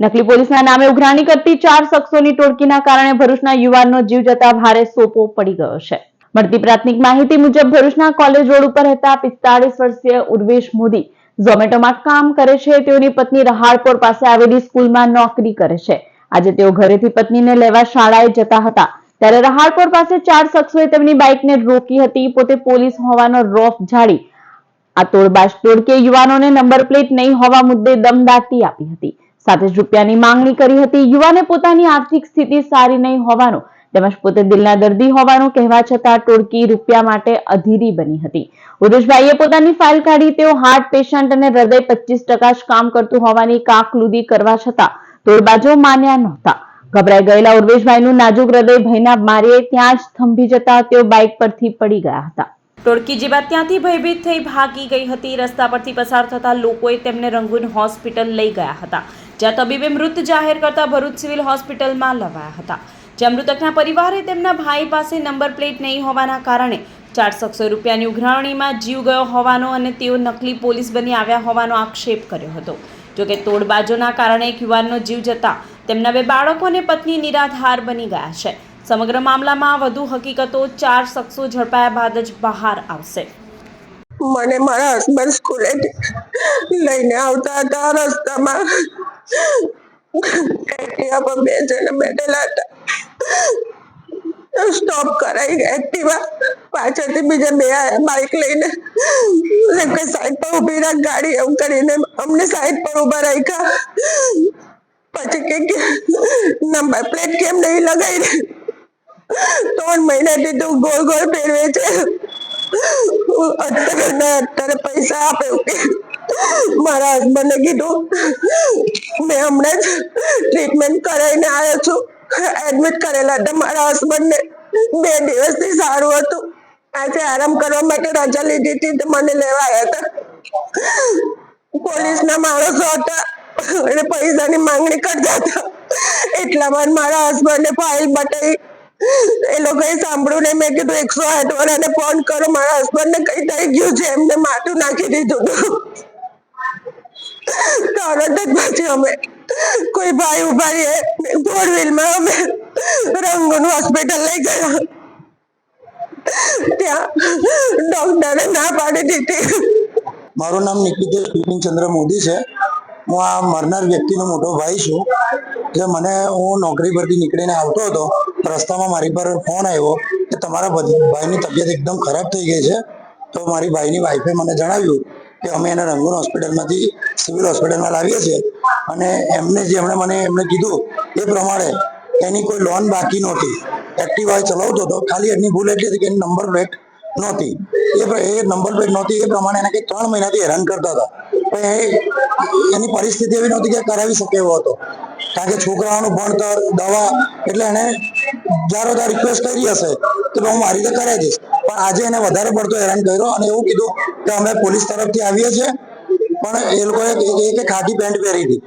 નકલી પોલીસના નામે ઉઘરાણી કરતી 4 શખ્સોની ટોળકીના કારણે ભરૂચના યુવાનનો જીવ જતા ભારે સોપો પડી ગયો છે। મળતી પ્રાથમિક માહિતી મુજબ ભરૂચના કોલેજ રોડ ઉપર રહેતા 45 વર્ષીય ઉર્વેશ મોદી ઝોમેટોમાં કામ કરે છે। તેઓની પત્ની રહાડપોર પાસે આવેલી સ્કૂલમાં નોકરી કરે છે। આજે તેઓ ઘરેથી પત્નીને લેવા શાળાએ જતા હતા ત્યારે રહાડપોર પાસે 4 શખ્સોએ તેમની બાઇકને રોકી હતી। પોતે પોલીસ હોવાનો રોફ ઝાડી આ તોડબાજ ટોળકીએ યુવાનોને નંબર પ્લેટ નહીં હોવા મુદ્દે દમદાટી આપી હતી। સાથે જ રૂપિયાની માંગણી કરી હતી। યુવાને પોતાની આર્થિક સ્થિતિ સારી નહીં હોવાનું તેમજ પોતે દિલના દર્દી હોવાનું કહેવા છતાં ટોળકી રૂપિયા માટે અધીરી બની હતી। ઉર્વેશભાઈએ પોતાની ફાઇલ કાઢી તેઓ હાર્ટ પેશન્ટ અને હૃદય 25% જ કામ કરતું હોવાની કાકલુદી કરવા છતાં તોડબાજો માન્યા નહોતા। ગભરાઈ ગયેલા ઉર્વેશભાઈનું નાજુક હૃદય ભયના માર્યે ત્યાં જ થંભી જતા તેઓ બાઇક પરથી પડી ગયા હતા। ટોળકી જે બાદ ત્યાંથી ભયભીત થઈ ભાગી ગઈ હતી। રસ્તા પરથી પસાર થતા લોકોએ તેમને રંગૂન હોસ્પિટલ લઈ ગયા હતા જ્યાં તબીબે મૃત જાહેર કરતા ભરૂચ સિવિલ હોસ્પિટલમાં લવાયા હતા જ્યાં મૃતકના પરિવારે તેમના ભાઈ પાસે નંબર પ્લેટ નહીં હોવાના કારણે 4 શખ્સોએ રૂપિયાની ઉઘરાણીમાં જીવ ગયો હોવાનો અને તેઓ નકલી પોલીસ બની આવ્યા હોવાનો આક્ષેપ કર્યો હતો। જોકે તોડબાજોના કારણે એક યુવાનનો જીવ જતા તેમના 2 બાળકો અને પત્ની નિરાધાર બની ગયા છે। સમગ્ર મામલામાં વધુ હકીકતો 4 શખ્સો ઝડપાયા બાદ જ બહાર આવશે। મને મારા હસબન્ડ સ્કૂલે લઈને આવતા હતા। રસ્તામાં એક્ટિવા પર 2 જણા બેઠેલા હતા। સ્ટોપ કરાઈ એક્ટિવા પાછળથી બીજા 2 આયા બાઇક લઈને કે સાઈડ પર ઊભી રાખ ગાડી એમ કરીને અમને સાઈડ પર ઊભા રાખ્યા। પછી કે નંબર પ્લેટ કેમ નહીં લગાવી 3 મહિનાથી તું ગોળ ગોળ ફેરવે છે। અત્યારે પૈસા આપે મારા હસબન્ડે કીધું મેં હમણાં જ ટ્રીટમેન્ટ કરાવીને આવ્યો છું। એડમિટ કરેલા હતા મારા હસબન્ડને 2 દિવસથી સારું હતું। આજે આરામ કરવા માટે રજા લીધી હતી તો મને લેવા આવ્યા હતા। પોલીસના માણસો હતા અને પૈસાની માંગણી કરતા હતા। એટલામાં મારા હસબન્ડે ફાઇલ બતાવી એ લોકોએ સાંભળ્યું ને મેં કીધું 108 વાળાને ફોન કરો મારા હસબન્ડને કઈ થઈ ગયું છે એમને માથું નાખી દીધું હતું। તરત જ પછી અમે કોઈ ભાઈ ઉભા રહીએ 4 વ્હીલમાં અમે રંગૂન હોસ્પિટલ લઈ ગયા। ત્યાં ડોક્ટરે ના પાડી દીધી। મારું નામ નિકિતેશ બિપિનચંદ્ર મોદી છે। હું આ મરનાર વ્યક્તિનો મોટો ભાઈ છું। જે મને હું નોકરી પરથી નીકળીને આવતો હતો રસ્તામાં મારી પર ફોન આવ્યો કે તમારા ભાઈની તબિયત એકદમ ખરાબ થઈ ગઈ છે। તો મારી ભાઈની વાઈફે મને જણાવ્યું કે અમે એને રંગૂન હોસ્પિટલમાંથી સિવિલ હોસ્પિટલમાં લાવીએ છીએ અને એમને કીધું એ પ્રમાણે એની કોઈ લોન બાકી નહોતી। એક્ટિવા ચલાવતો હતો ખાલી એની ભૂલ એટલી હતી કે એની નંબર પ્લેટ નહોતી। એ નંબર પ્લેટ નહોતી એ પ્રમાણે એને કંઈક 3 મહિનાથી હેરાન કરતા હતા પણ એની પરિસ્થિતિ એવી નહોતી કે કરાવી શકે એવો હતો કારણ કે છોકરાઓનું ભણતર દવા એટલે એને જારોદાર રિક્વેસ્ટ કરી હશે કે હું મારી રીતે કરાવી દઈશ પણ આજે એને વધારે પડતો હેરાન કર્યો અને એવું કીધું કે અમે પોલીસ તરફથી આવીએ છીએ પણ એ લોકોએ કે ખાકી પેન્ટ પહેરી હતી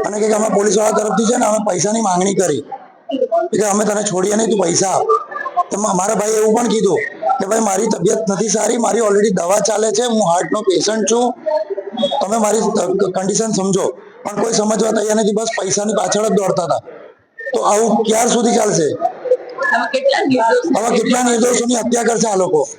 અને કે અમે પોલીસ વાળા તરફથી છે ને અમે પૈસાની માંગણી કરી કે અમે તને છોડીએ નહીં તું પૈસા આપ। તો મારા ભાઈ એવું પણ કીધું કે ભાઈ મારી તબિયત નથી સારી મારી ઓલરેડી દવા ચાલે છે હું હાર્ટનો પેશન્ટ છું તમે મારી કન્ડિશન સમજો પણ કોઈ સમજવા તૈયાર નથી બસ પૈસાની પાછળ જ દોડતા હતા। તો આવું ક્યાર સુધી ચાલશે? હવે કેટલા નિર્દોષોની હત્યા કરશે આ લોકો।